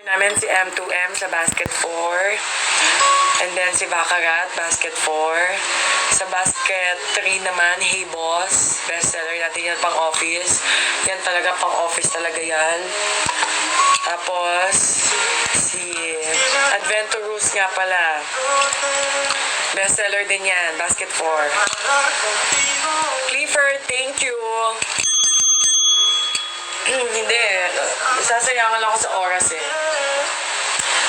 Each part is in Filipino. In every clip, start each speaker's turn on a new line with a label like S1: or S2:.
S1: Namin si M2M sa basket 4. And then si Baccarat, basket 4. Sa basket 3 naman, Hey Boss. Bestseller natin yan pang office. Yan talaga pang office talaga yan. Tapos, si Adventurous nga pala. Bestseller din yan, basket 4. Clifford, thank you. Hindi, sasayangan ako sa oras eh.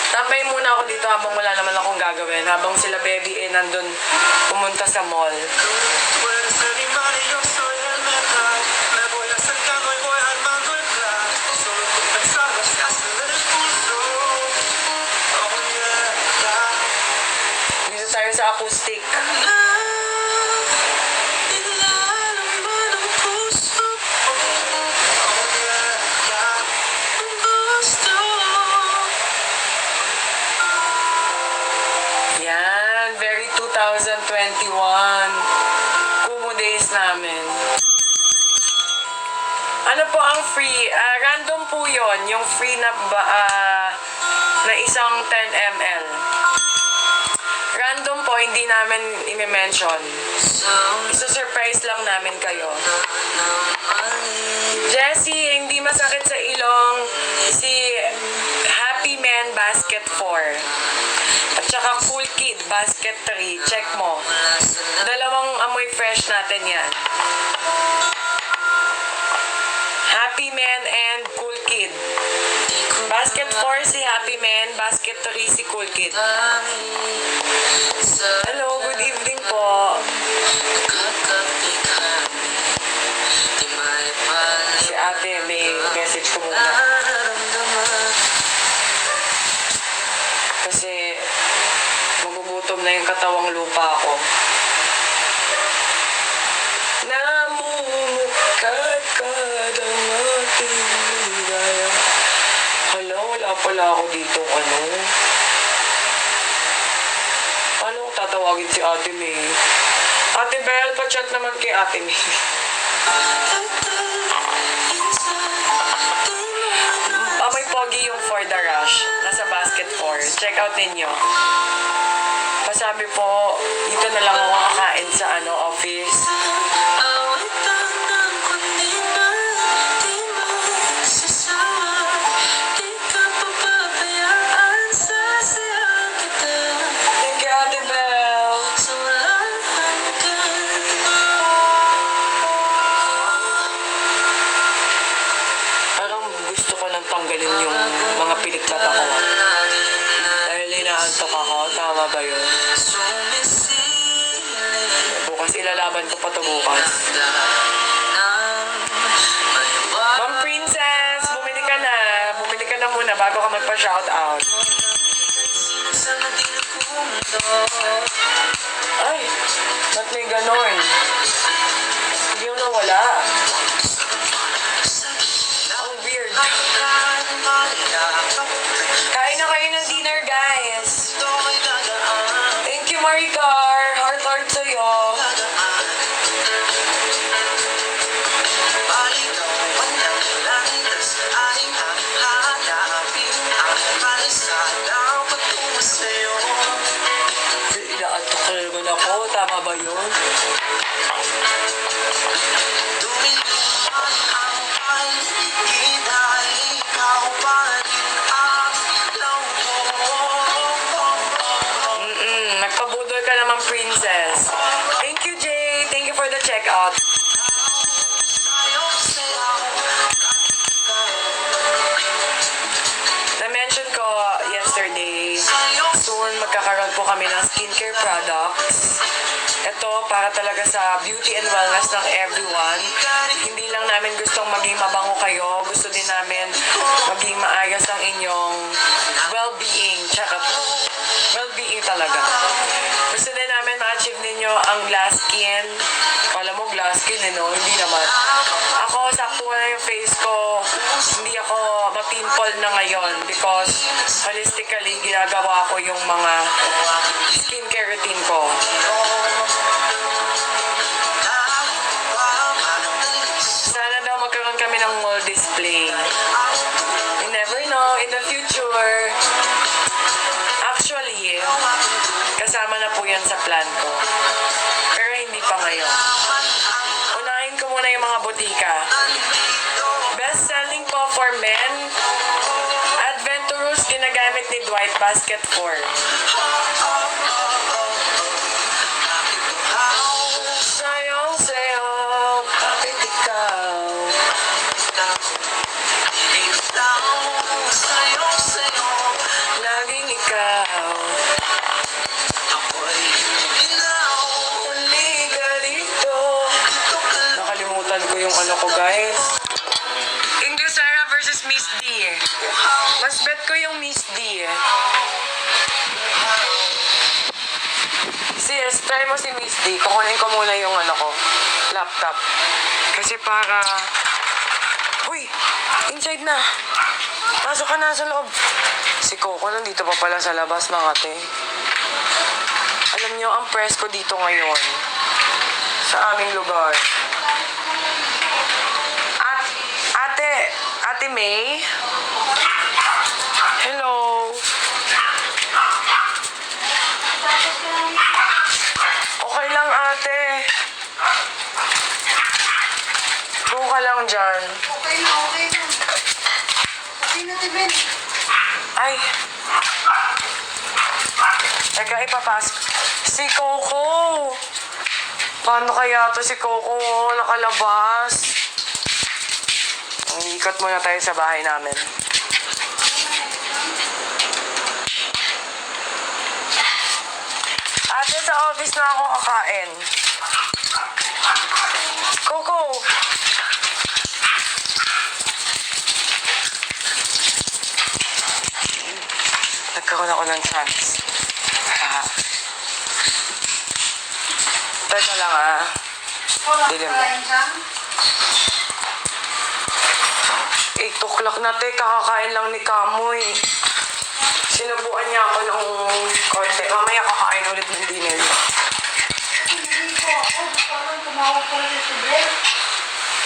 S1: Tambay muna ako dito habang wala naman akong gagawin. Habang sila baby nandun pumunta sa mall. Dito tayo sa acoustic. Yan, very 2021. Kumu days namin. Ano po ang free? Random po yon, yung free na isang 10 ml. Random po, hindi namin i-mention. Isa-surprise lang namin kayo. Jessie, hindi masakit sa ilong. Si Happy Man Basket 4. At saka Cool Kid Basket 3. Check mo. Dalawang amoy fresh natin yan. Happy Man and Cool Kid. Basket 4 si Happy Man, basket 3 si Cool Kid. Hello, good evening po. Si ate, may message ko muna. Kasi magugutom na yung katawang lupa ko. Namumukad-kad ang ating ligaya. Hala, wala pala ako dito Paano ko tatawagin si Ate May? Ate Belle, pa-chat naman kay Ate May. May pogi yung For the Rush. Nasa basket 4. Check out ninyo. Pasabi po, dito na lang ako kakain sa office. Thank you, Ate Belle. Parang gusto ko nang tanggalin yung mga piliklat ako. Dahil inaantok ako. Tama ba yun? Bukas ilalaban ko pa ito bukas. Ma'am Princess, bumili ka na. Bumili ka na muna bago ka magpa-shoutout. Ay, ba't may ganon? Hindi yung nawala. Ang weird. Kain na kayo ng dinner, guys. Thank you, Maricar. Heart sa'yo. Inaantok na naman ako. Tama ba yun? Nagpabudol ka naman, Princess. Thank you, Jay. Thank you for the checkout. Na-mention ko yesterday, soon magkakaroon po kami ng skincare products. Ito para talaga sa beauty and wellness ng everyone. Hindi lang namin gustong maging mabango kayo. Gusto din namin maging maayos ang inyong well-being. Tsaka well-being talaga. Gusto din namin ma-achieve ninyo ang glass skin. Alam mo, glass skin, no? Hindi naman. Ako, sakto na yung face ko. Hindi ako ma-pimple na ngayon because holistically, ginagawa ko yung mga skincare routine ko. Sana daw magkaroon kami ng mall display. You never know, in the future. gamit ni Dwight, basket 4. Sayaw, bakit ikaw? Laging ikaw. Halika dito. Nakalimutan ko yung ano ko, guys. English Sarah versus Miss D. Mas bet ko yung Miss D. Sis, try mo si Miss D. Kukunin ko muna yung ano ko, laptop. Kasi para... Uy! Inside na! Pasok ka na sa loob. Si Coco nandito pa pala sa labas, mga ate. Alam nyo, ang press ko dito ngayon. Sa aming lugar. Ate May? Hello? Okay lang, ate. Go ka lang dyan.
S2: Okay na. Okay na, Tibin.
S1: Ay. Teka, ipapasok. Si Coco. Paano kaya to si Coco nakalabas? Ikot muna tayo sa bahay namin. Ate, sa office na ako kakain. Coco! Nagkaroon ako ng chance. Teka lang Dilim mo. 8 o'clock na, te. Kakakain lang ni Kamoy. Sinubuan niya ako ng konti. Mamaya kakain ulit ng dinner.
S2: Hindi ko ako. Parang tumawag ko rin sa Tibin.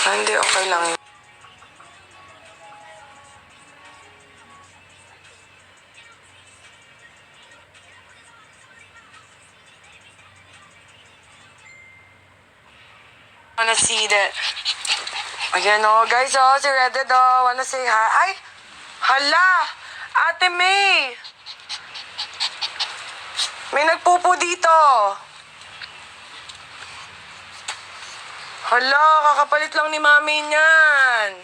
S1: Hindi, okay lang. Wanna see that? Ayan guys si Reddit wanna say hi? Ay! Hala! Ate May! May nagpupo dito! Hala! Kakapalit lang ni mami niyan!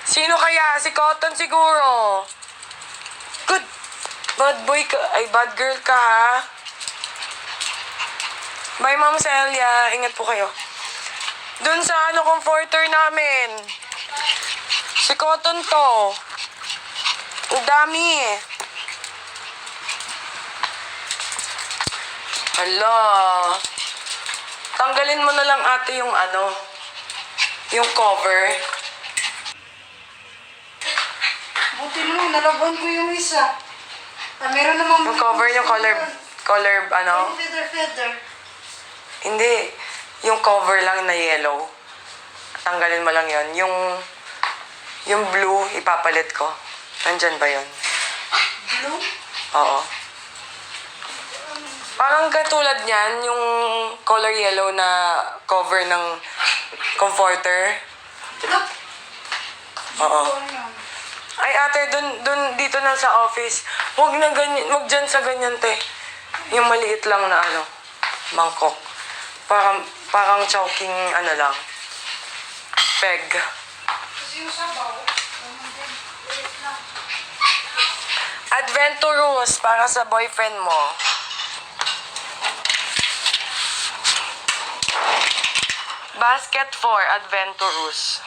S1: Sino kaya? Si Cotton siguro! Good! Bad boy ka, ay bad girl ka ha? Bye, Ma'am Celia. Ingat po kayo. Doon sa comforter namin. Si Cotton to. Ang dami Hala. Tanggalin mo na lang ate yung yung cover.
S2: Buti mo, nalaban ko yung isa. Meron naman...
S1: Yung cover, yung color
S2: Feather.
S1: Hindi. Yung cover lang na yellow. Tanggalin mo lang yon. Yung blue, ipapalit ko. Nandyan ba yon?
S2: Blue?
S1: Oo. Parang katulad niyan, yung color yellow na cover ng comforter.
S2: Look.
S1: Oo. Ay ate, dito na sa office. Huwag dyan sa ganyan, te. Yung maliit lang na mangkok. Parang choking lang. Peg.
S2: Kasi yung sabaw.
S1: Adventurous para sa boyfriend mo. Basket 4, Adventurous.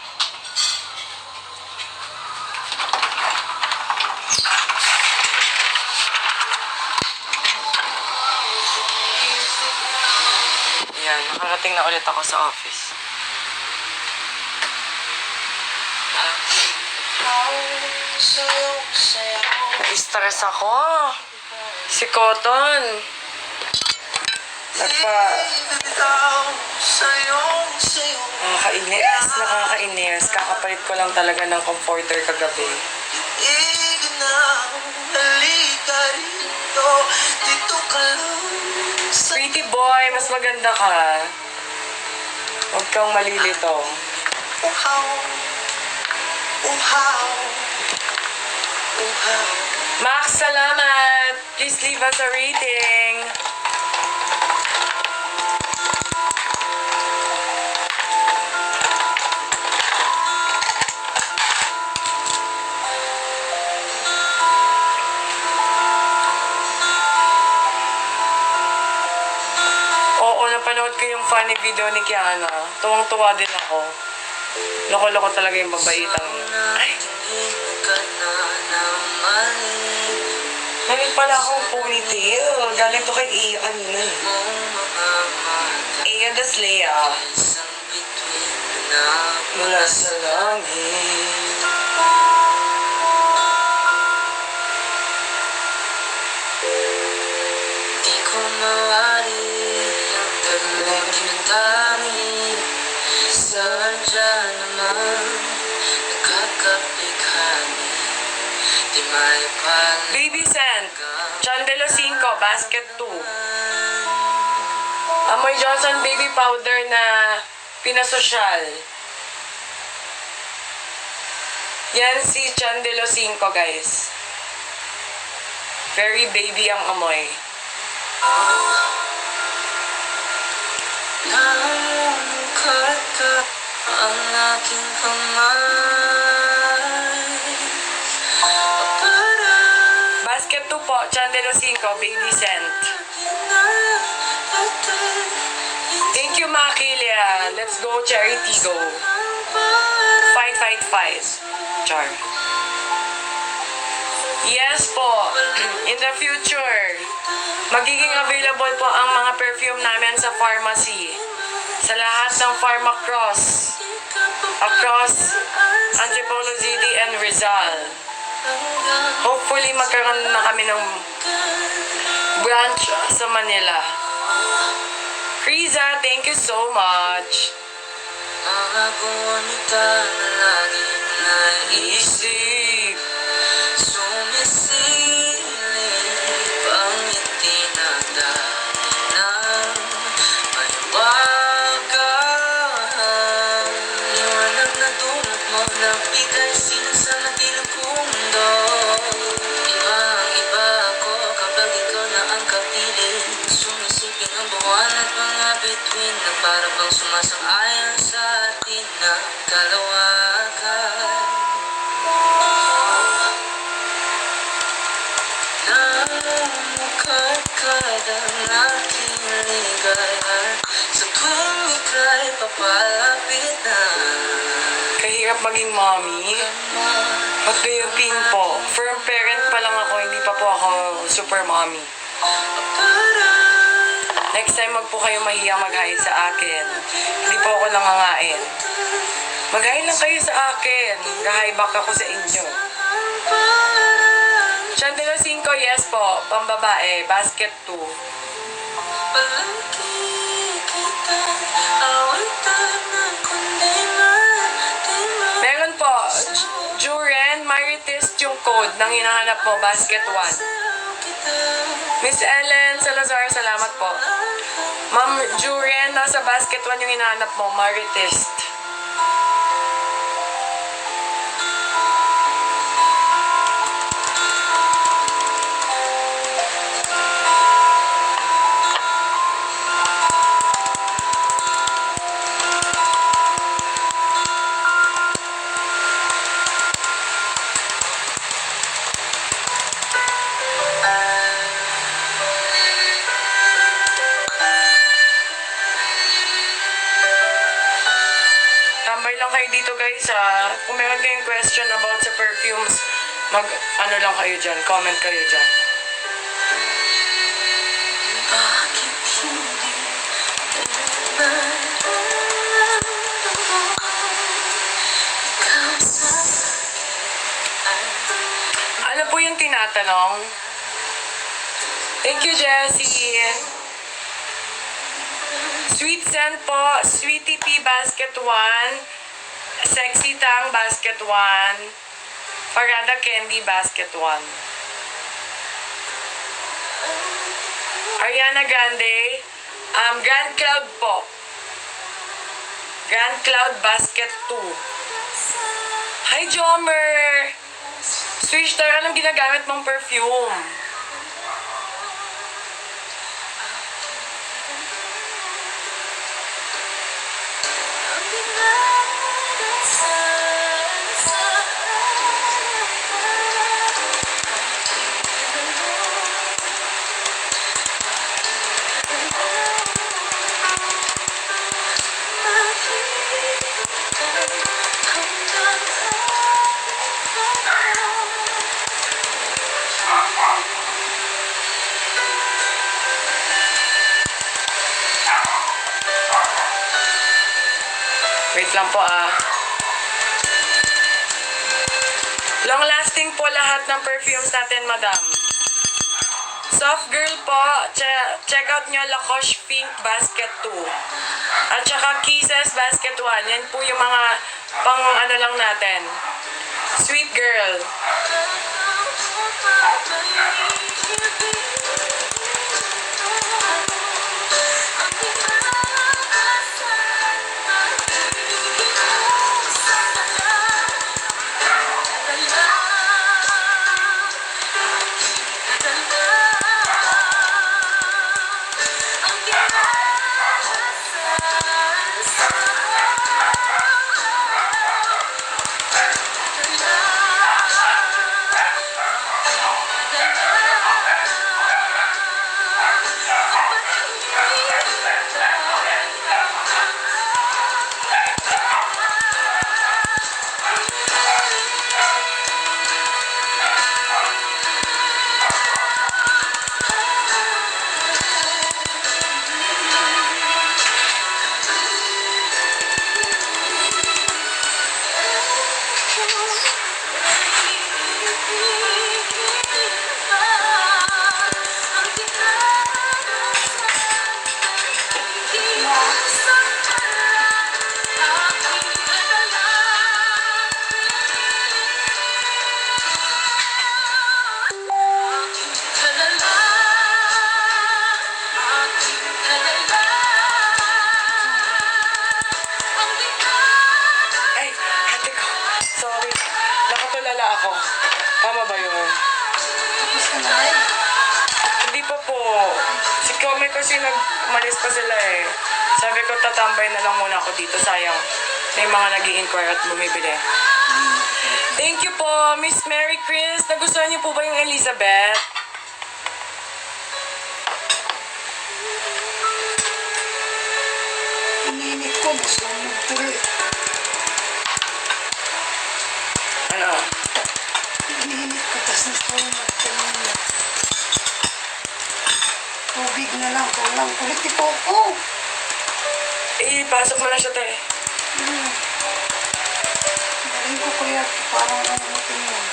S1: Yan, nakarating na ulit ako sa office. Na-stress ako. Si Cotton. Nakakainis. Kakapalit ko lang talaga ng comforter kagabi. Pretty boy, mas maganda ka. Huwag kang malilito. Max, salamat! Please leave us a rating. Oo, napanood ko yung funny video ni Kiana. Tuwang-tuwa din ako. Loko-loko talaga yung babaitang yun. Ay! Ngayon pala akong ponytail. Galing to kay Iya kanina eh. Iya Daslea. Mula sa langit.
S3: Di ko mawari ang taglay tinatangin. Sadya naman nakakapighani. Di maipag
S1: Baby Scent. Chandelo 5, basket 2. Amoy Johnson baby powder na pinasosyal. Yan si Chandelo 5, guys. Very baby ang amoy.
S3: Namumukhat ka ang aking kamay. Parang
S1: Basket 2 po, Chandelo 5, baby scent. Thank you, Makilia. Let's go, Charity, go. Fight, fight, fight. Char. Yes po. In the future, magiging available po ang mga perfume namin sa pharmacy. Sa lahat ng Pharmacross. Across Antipolo City and Rizal. Hopefully, magkaroon na kami ng branch sa Manila. Kriza, thank you so much.
S3: mga gunita na laging naisip. Sumisilip ang ngiti na ng mahiwagan. Liwanag na dulot mo nagbigay sinag sa madilim kong mundo. Ibang-iba ako kapag ikaw na ang kapiling. Sumisiping ang buwan at mga bituin na para bang sumasang-ayon sa atin na kalawakan. Namumukad-kad ang aking ligaya sa tuwing ika'y papalapit na.
S1: Kahirap maging mommy. What do you think po? Firm parent pa lang ako, hindi pa po ako super mommy. Next time wag po kayo mahiya mag-hi sa akin. Hindi po ako nangangain. Mag-hi lang kayo sa akin. Ga-hi back ako sa inyo. Chandelo 5, yes po. Pambabae, basket 2.
S3: Palagi kita awitan ng kundi man, di man.
S1: Meron po, Juren, Marites yung code nang hinahanap mo, basket 1. Miss Ellen Salazar, salamat po. Ma'am Juren, nasa basket 1 yung hinahanap mo, Marites. Tambay lang kayo dito guys ha. Kung meron kayong question about sa perfumes, ano lang kayo dyan, comment kayo dyan.
S3: Bakit hindi ikaw sa
S1: Ano po yung tinatanong? Thank you, Jessie. Sweet Scent po, Sweetie P Basket 1, Sexy Tang Basket 1, Parada Candy Basket 1. Ariana Grande, Grand Cloud po. Grand Cloud Basket 2. Hi, Jomer! Switch Star, anong ginagamit mong perfume? Wait lang po ah. Long lasting po lahat ng perfumes natin, madam. Soft Girl po, check out nyo Lacoste Pink Basket 2. At saka Kisses Basket 1. Yan po yung mga pang ano lang natin. Sweet Girl. Ay, ate ko. Sorry. Nakatulala ako. Tama ba yun?
S2: Tapos ka na live.
S1: Hindi pa po. Si Kome kasi nagmalis pa sila eh. Sabi ko, tatambay na lang muna ako dito. Sayang. May mga nag-i-inquire at bumibili. Thank you po, Miss Mary Chris. Nagustuhan niyo po ba yung Elizabeth?
S2: Ininit ko, gusto mo magtuloy.
S1: Ano?
S2: Ininit ko, tapos gusto mo magtuloy. Tubig na lang, kulang. Kulit ni Coco.
S1: Eh, pasok mo na siya, te.
S2: Galing ko kaya, parang ano natin yun.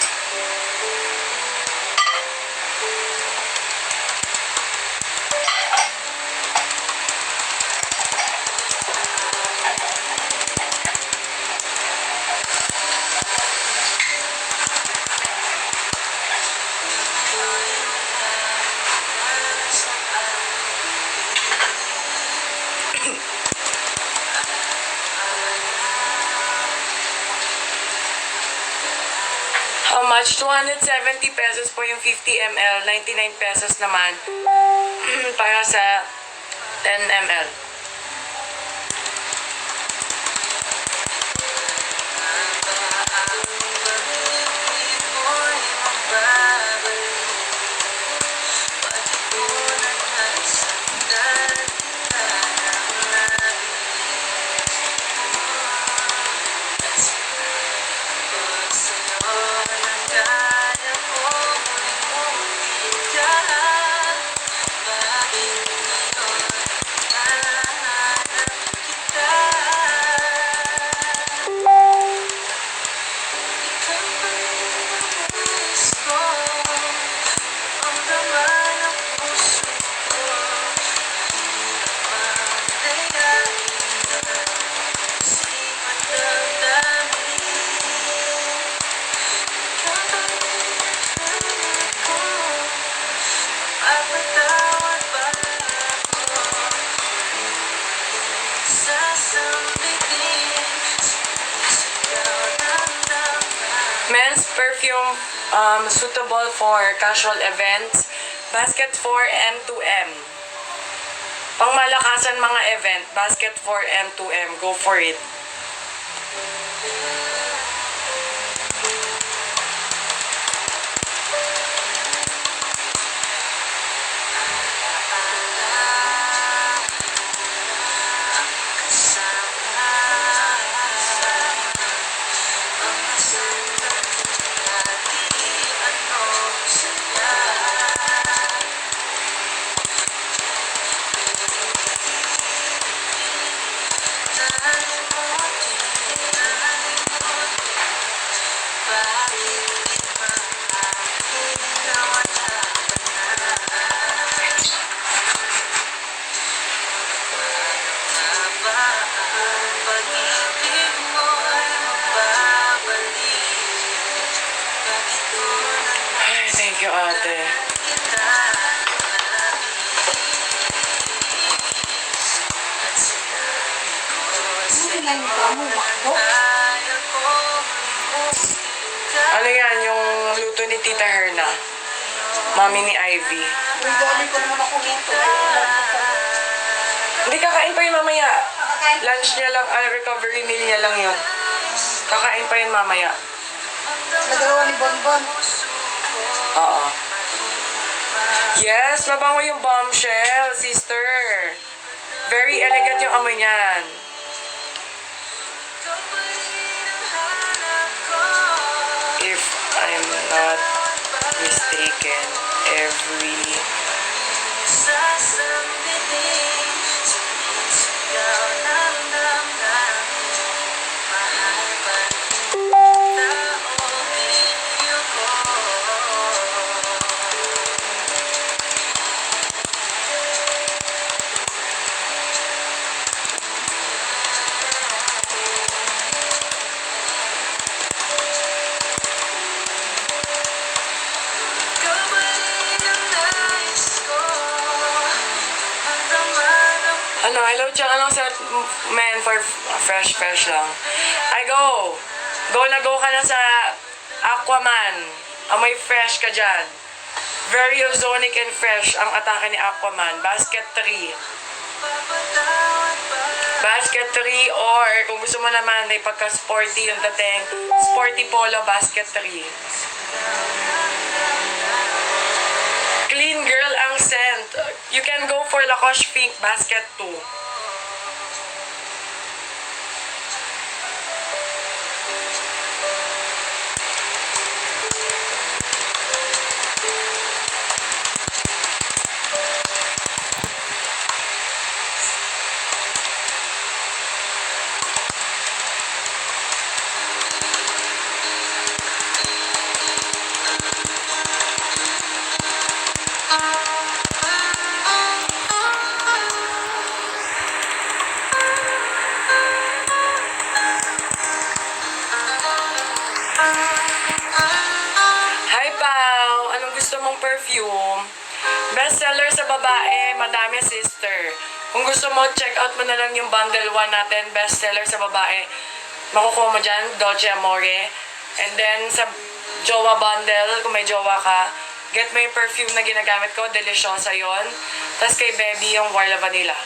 S1: How much? 270 pesos po yung 50 ml. 99 pesos naman para sa 10 ml. yung suitable for casual events. Basket for M2M. Pangmalakasan mga event, basket for M2M. Go for it. Ay, thank you, ate.
S2: Hindi na yung kamo, makdo.
S1: Ano yan, yung luto ni Tita Herna. Mami ni Ivy.
S2: Uy, dali ko naman ako rito.
S1: Hindi, kakain pa yun mamaya.
S2: Nakakain.
S1: Lunch niya lang, recovery meal niya lang yun. Kakain pa yun mamaya.
S2: Nagalawa ni Bonbon.
S1: Oo. Yes, mabango yung bombshell, sister. Very elegant yung amoy niyan. If I'm not mistaken, every... Ano, hello, Chang. Anong set, man, for fresh lang. Ay, go. Go na go ka na sa Aquaman. Amoy fresh ka dyan. Very ozonic and fresh ang atake ni Aquaman. Basket 3. Basket 3 or kung gusto mo naman ay pagka-sporty yung dating, sporty polo, basket 3. Clean girl ang scent. You can go for Lacoste Pink basket 2. Hi, Pao! Anong gusto mong perfume? Bestseller sa babae, madami, sister. Kung gusto mo, check out mo na lang yung bundle 1 natin. Bestseller sa babae. Makukuha mo dyan, Dolce Amore. And then, sa jowa bundle, kung may jowa ka, get mo yung perfume na ginagamit ko. Deliciosa yon. Tapos kay Baby, yung Warla Vanilla.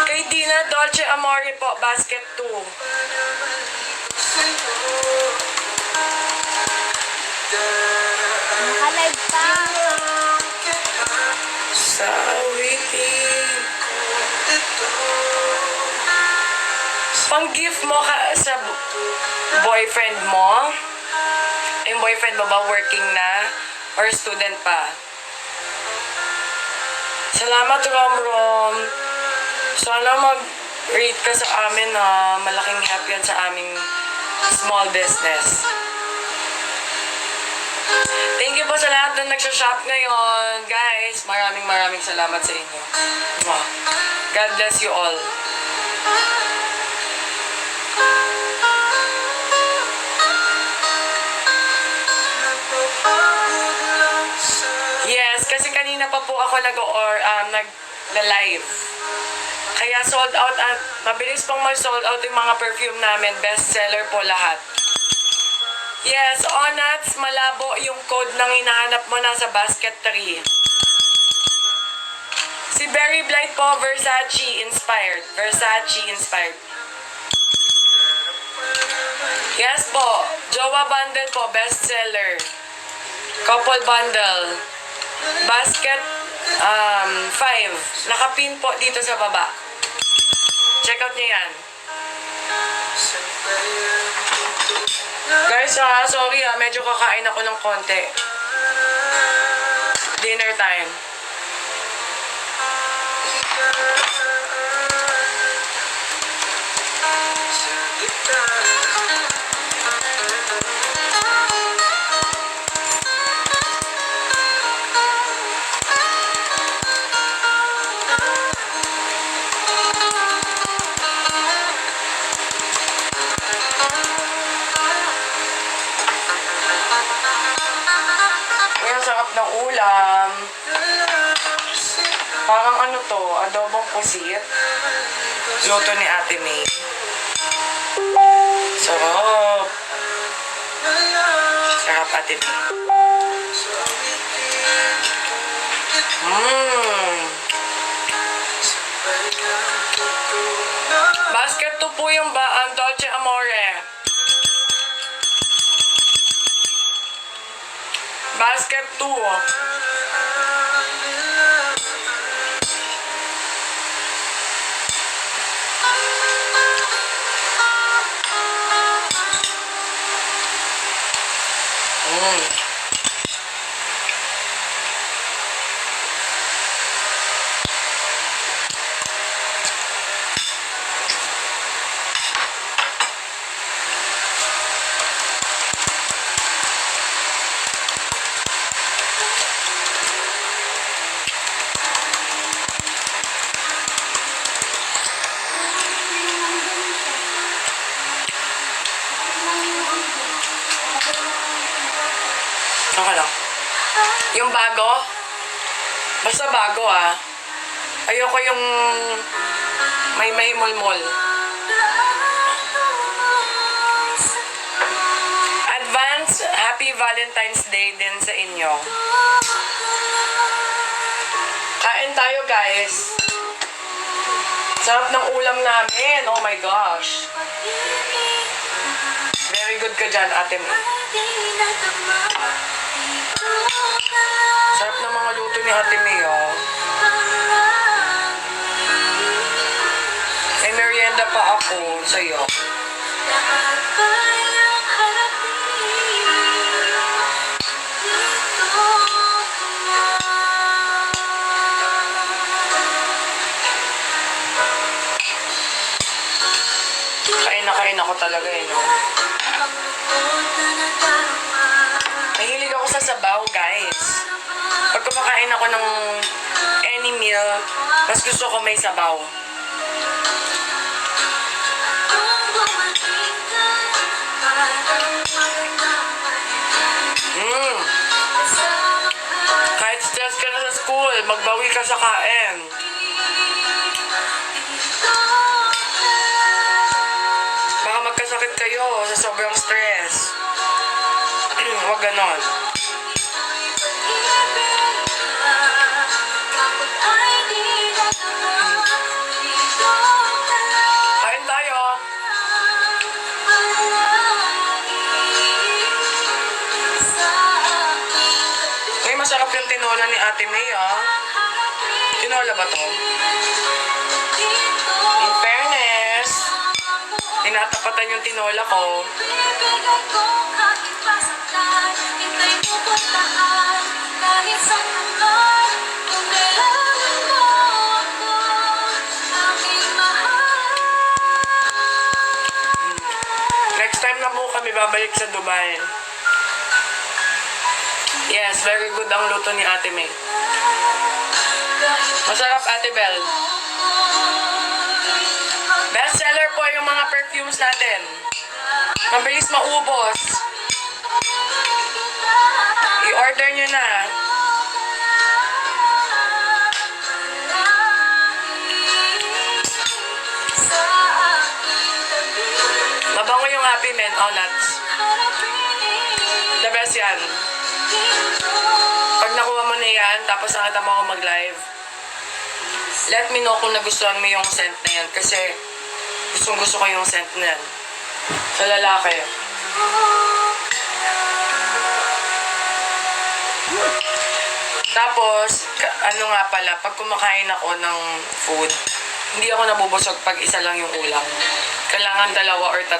S1: Kay Dina, Dolce Amore po, basket 2.
S4: Naka-live pa.
S1: Sa awitin. Pang-gift mo ka sa boyfriend mo? Yung boyfriend mo ba working na? Or student pa? Salamat, Rom. Sana mag-rate ka sa amin ha. Malaking help yan sa aming small business. Thank you po sa lahat na nagsha-shop ngayon. Guys, maraming salamat sa inyo. Mwah. God bless you all. Yes, kasi kanina pa po ako nag-live. Kaya sold out at mabilis pong mag-sold out yung mga perfume namin. Best seller po lahat. Yes, Onats, malabo yung code ng hinahanap mo nasa basket 3. Si Berry Blight po, Versace inspired. Versace inspired. Yes po, Jowa Bundle po, best seller. Couple bundle. Basket 5. Nakapin po dito sa baba. Check out nyo yan. Guys, sorry medyo kakain ako ng konti. Dinner time. Ang sarap ng ulam. Parang ano to, adobong pusit. Luto ni Ate May. Sarap. Sarap, Ate May. Basket to po yung Dolce Amore. Basket 2. Okay lang. Yung bago? Basta bago Ayoko yung may mulmol. Advance Happy Valentine's Day din sa inyo. Kain tayo, guys. Sarap ng ulam namin. Oh my gosh. Very good ka dyan, Ate May. Sarap ng mga luto ni Ate May, May merienda pa ako sa'yo. Kain ako talaga no? Mahilig ako sa sabaw, guys. Pag kumakain ako ng any meal, mas gusto ko may sabaw. Kahit stress ka na sa school, magbawi ka sa kain. Baka magkasakit kayo sa sobrang stress. Huwag ganon. Kain tayo. May masarap yung tinola ni Ate May, Tinola ba to? In fairness, tinatapatan yung tinola ko. Next time na po kami babalik sa Dubai. Yes, very good ang luto ni Ate May. Masarap, Ate Bel. Best seller po yung mga perfumes natin. Mabilis maubos. I-order nyo na. Mabango yung Happy Men, oh nuts. The best yan. Pag nakuha mo na yan, tapos nakita mo ako mag-live, let me know kung nagustuhan mo yung scent na yan. Kasi gusto ko yung scent na yan. Sa lalaki. Tapos, ano nga pala, pag kumakain ako ng food, hindi ako nabubusog pag isa lang yung ulam. Kailangan 2 or 3.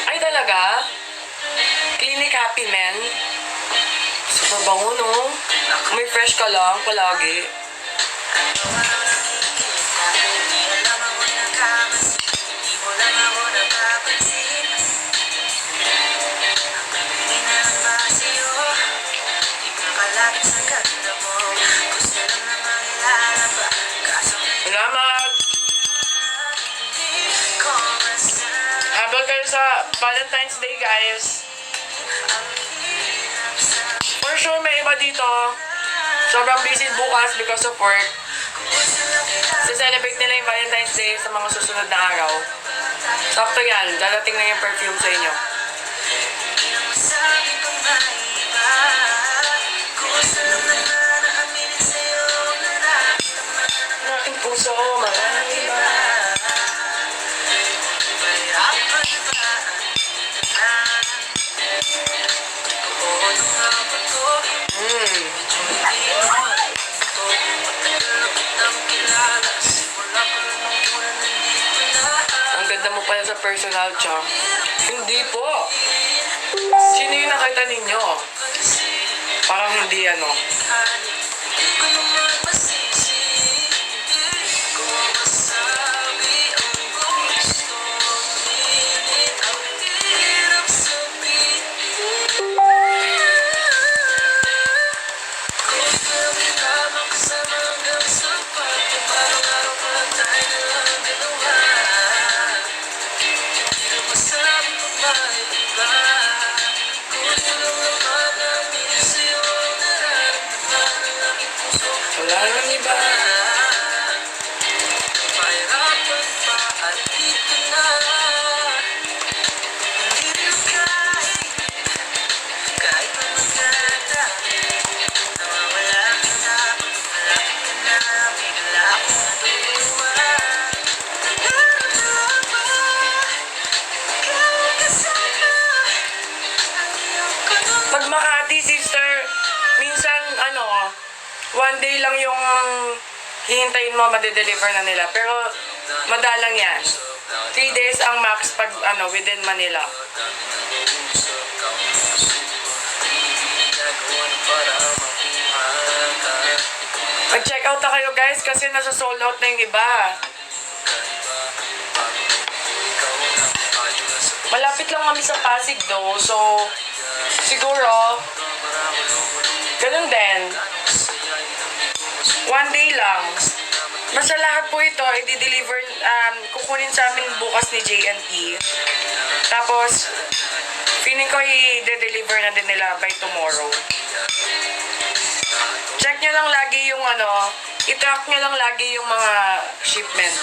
S1: Ay talaga? Clinic Happy Men? Super bango, no? May fresh ka lang palagi. Salamat! Habol kayo sa Valentine's Day, guys. For sure, may iba dito. Sobrang busy bukas because of work. Celebrate nila yung Valentine's Day sa mga susunod na araw. Sakto yan. Dadating na yung perfume sa inyo. Aking puso, marami ba? Ang ganda mo pala sa personal, Chong. Hindi po. Sino yung nakita ninyo? Parang hindi ano. Wala nang iba. Pag Makati, sister, minsan, one day lang yung hihintayin mo, madedeliver na nila. Pero, madalang yan. 3 days ang max pag, within Manila. Mag-check out na kayo, guys, kasi nasa sold out na yung iba. Malapit lang kami sa Pasig, though. So, siguro, ganun din. 1 day lang. Basta lahat po ito, i-deliver, kukunin sa amin bukas ni JNT. Tapos, feeling ko i-deliver na din nila by tomorrow. Check nyo lang lagi yung i-track nyo lang lagi yung mga shipment.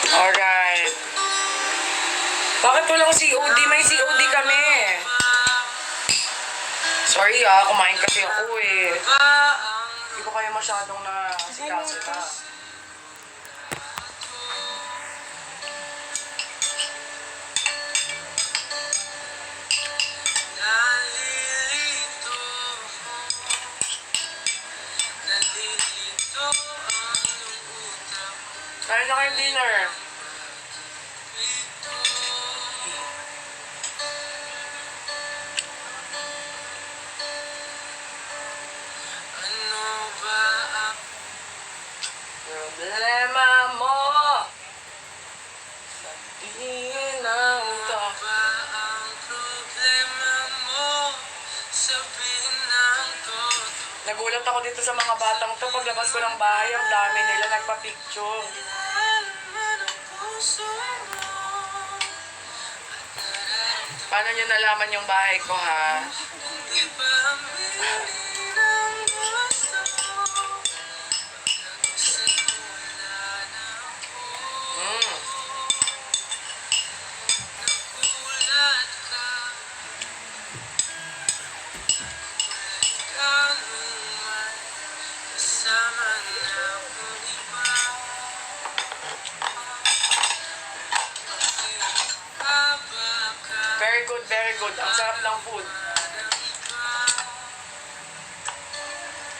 S1: Alright. Bakit walang COD? May COD kami. Sorry kumain kasi ako eh. Hindi ko kayo masyadong na sikaso na.
S3: Nalilito, nalilito ang utak.
S1: Kain na kayong dinner.
S3: Ano ba ang
S1: Problema mo. Sabihin ang ito.
S3: ba ang problema mo? Sabihin ng totoo.
S1: Nagulat ako dito sa mga batang to. Paglabas ko ng bahay, ang dami nila nagpa-picture.
S3: Nalaman ang puso mo.
S1: Paano nyo nalaman yung bahay ko, ha?
S3: Hindi ba aminin ang gusto mo? Simula na
S1: Mm.
S3: nagulat ka. Ikaw naman, kasama na akong iba. Haba ka
S1: Very good, very good. Ang sarap ng food.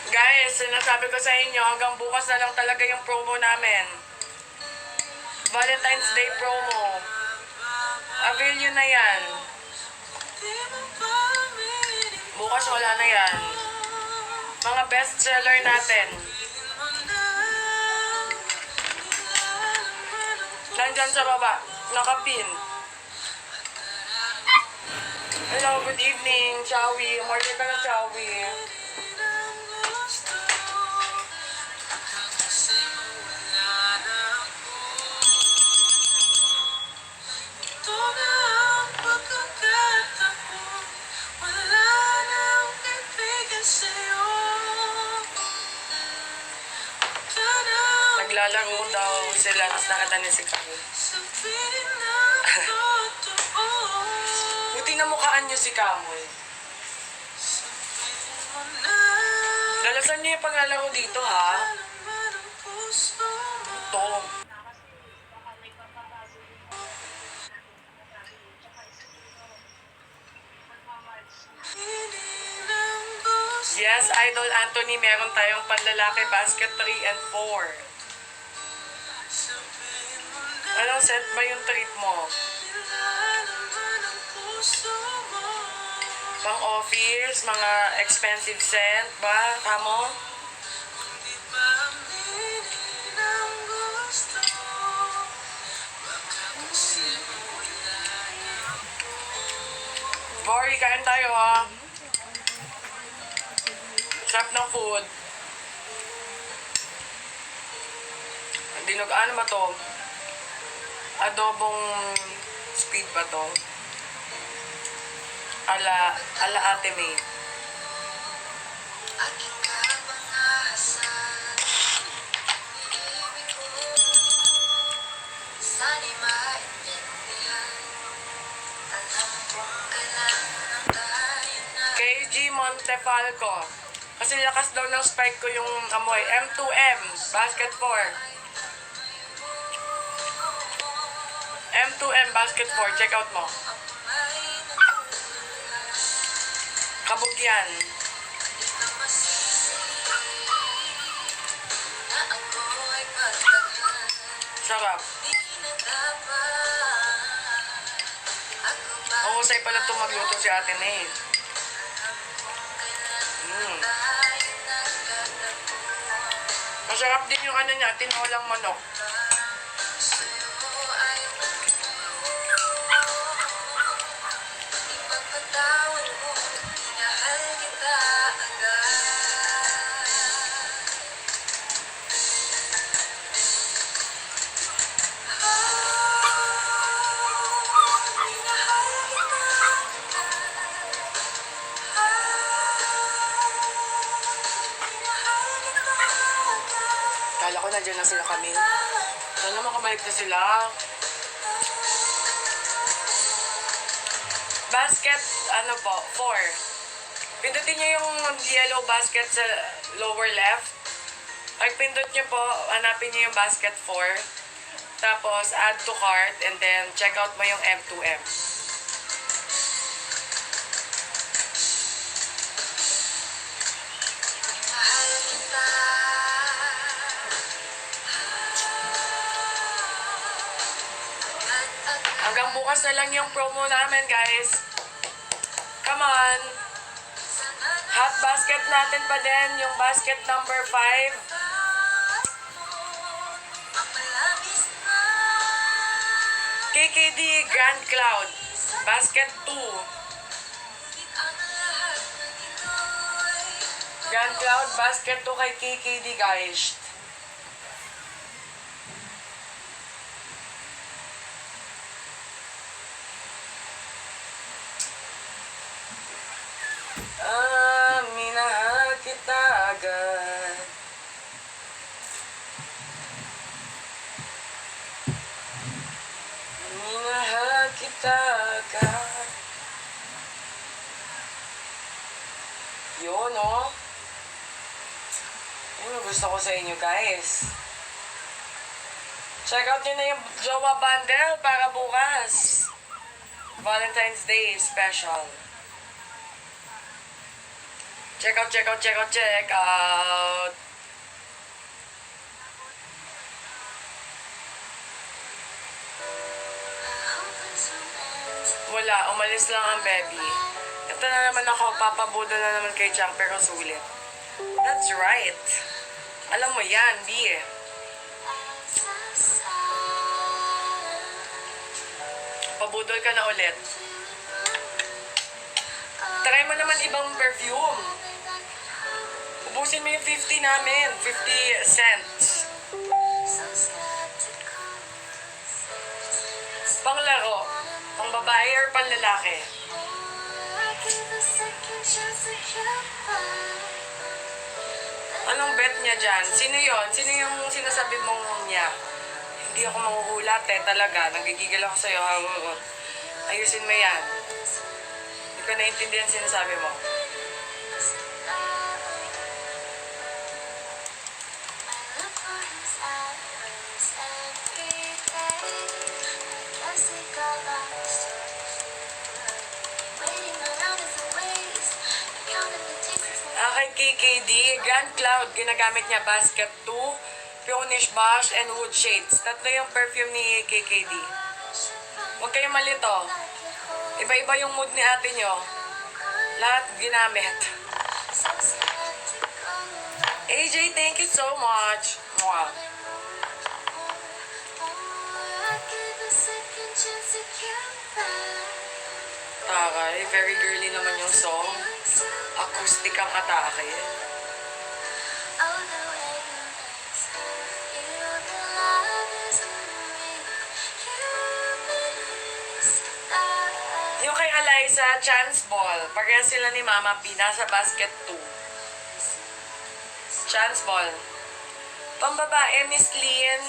S1: Guys, sinasabi ko sa inyo, hanggang bukas na lang talaga yung promo namin. Valentine's Day promo. Avail nyo na yan.
S3: Di mo ba aminin
S1: Bukas wala na yan. Mga bestseller natin.
S3: mo na? Nilalaman ang
S1: Nandyan sa baba. Nakapin. Hello, good evening, Chowi. Umorder ka na, Chowi.
S3: ng gusto mo. Magkasimula na ako. Ito na ang pagkakataon. Wala nang kaibigan sa'yo. Ka na
S1: Naglalaro daw sila, tapos nakatanin si Kami.
S3: sabihin ng totoo.
S1: Buti na mukhaan niyo si Kamoy.
S3: Sabihin mo na.
S1: Lalasan niyo yung paglalaro dito, ha?
S3: Nalaman ang puso mo.
S1: To.
S3: Hindi lang gusto.
S1: Yes, Idol Anthony, meron tayong panlalaki basket 3 and 4.
S3: Sabihin mo na.
S1: Anong set ba yung treat mo?
S3: Nilalaman ang puso mo.
S1: Pang office, mga expensive scent ba? Tamo?
S3: Hindi ba aminin ang gusto mo? Baka kasi wala na ako.
S1: Bori, kain tayo, ha? Sarap ng food. Dinog, ano ba to? Adobong speed ba to? Ala Ate May.
S3: Aking kapangasan, ibig ko, sana'y maintindihan. Alam kong kailangan tayo na.
S1: KG Montefalco. Kasi lakas daw ng spike ko yung amoy. M2M, basket 4. M2M, basket 4. Check out mo.
S3: May nagulat,
S1: Kabog yan.
S3: di ka masisi, na ako ay pagtagal.
S1: Sarap.
S3: Di na dapat, ako ba
S1: Mahusay pala ito magluto si Ate May. Mm.
S3: tayo nagkatagpo?
S1: Masarap din yung ano niya, tinolang manok.
S3: Sa'yo ay ipagpatawan mo, minahal kita agad. Minahal kita agad.
S1: Kala ko nandiyan na sila kami. Sana makabalik na sila. Basket, ano po, 4. Pindutin nyo yung yellow basket sa lower left. Pag pindot nyo po, hanapin nyo yung basket 4. Tapos, add to cart and then check out mo yung M2M. Hanggang bukas na lang yung promo namin, guys. Come on. Hot basket natin pa din, yung basket number 5. KKD Grand Cloud, basket 2. Grand Cloud, basket 2 kay KKD, guys. Minahal kita agad. Minahal kita agad. Yun, oh. Yun ang gusto ko sa inyo, guys. Check out nyo na yung Jowa Bundle para bukas. Valentine's Day special. Check out, check out, check out, check out. Wala, umalis lang ang baby. Ito na naman ako, papabudol na naman kay Chang pero sulit. That's right. Alam mo yan, B eh. Pabudol ka na ulit. Try mo naman ibang perfume. Ubusin mo yung 50 namin. 50 cents. Panglaro. Pang babae or pang lalaki? Anong bet niya dyan? Sino yon? Sino yung sinasabi mong niya? Hindi ako manghuhulat eh talaga. Nagigigil ako sa'yo. Ayusin mo yan. Hindi ko naintindihan sinasabi mo. Kay KKD, Grand Cloud, ginagamit niya basket 2, Peonish Bash, and Wood Shades. Tatlo yung perfume ni KKD. Huwag kayong malito. Iba-iba yung mood ni ate nyo. Lahat ginamit. AJ, thank you so much. Wow. Taray, very girly naman yung song. Acoustic ang atake. Yung kay Eliza, Chance Ball. Parehas sila ni Mama P. Nasa basket 2. Chance Ball. Pambabae, Miss Lynn,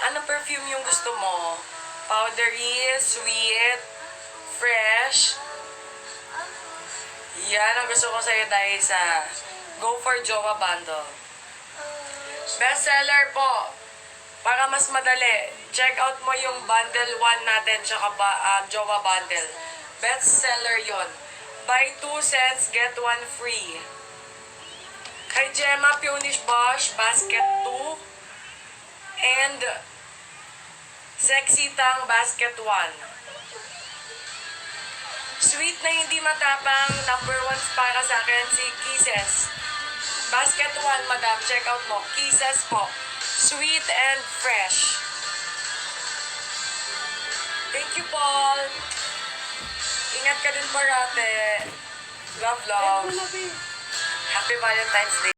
S1: anong perfume yung gusto mo? Powdery, sweet, fresh. Yan ang gusto ko sa'yo dahil sa Go for Jowa Bundle. Bestseller po. Para mas madali, check out mo yung bundle 1 natin tsaka Jowa Bundle. Bestseller yon. Buy 2 sets, get 1 free. Kay Gemma, Peonish Bosch, basket 2. And Sexy Tang, basket 1. Sweet na hindi matapang, number 1 para sa akin si Kisses. Basket 1, madam, check out mo. Kisses po. Sweet and fresh. Thank you, Paul. Ingat ka din parate. Love, love. Happy Valentine's Day.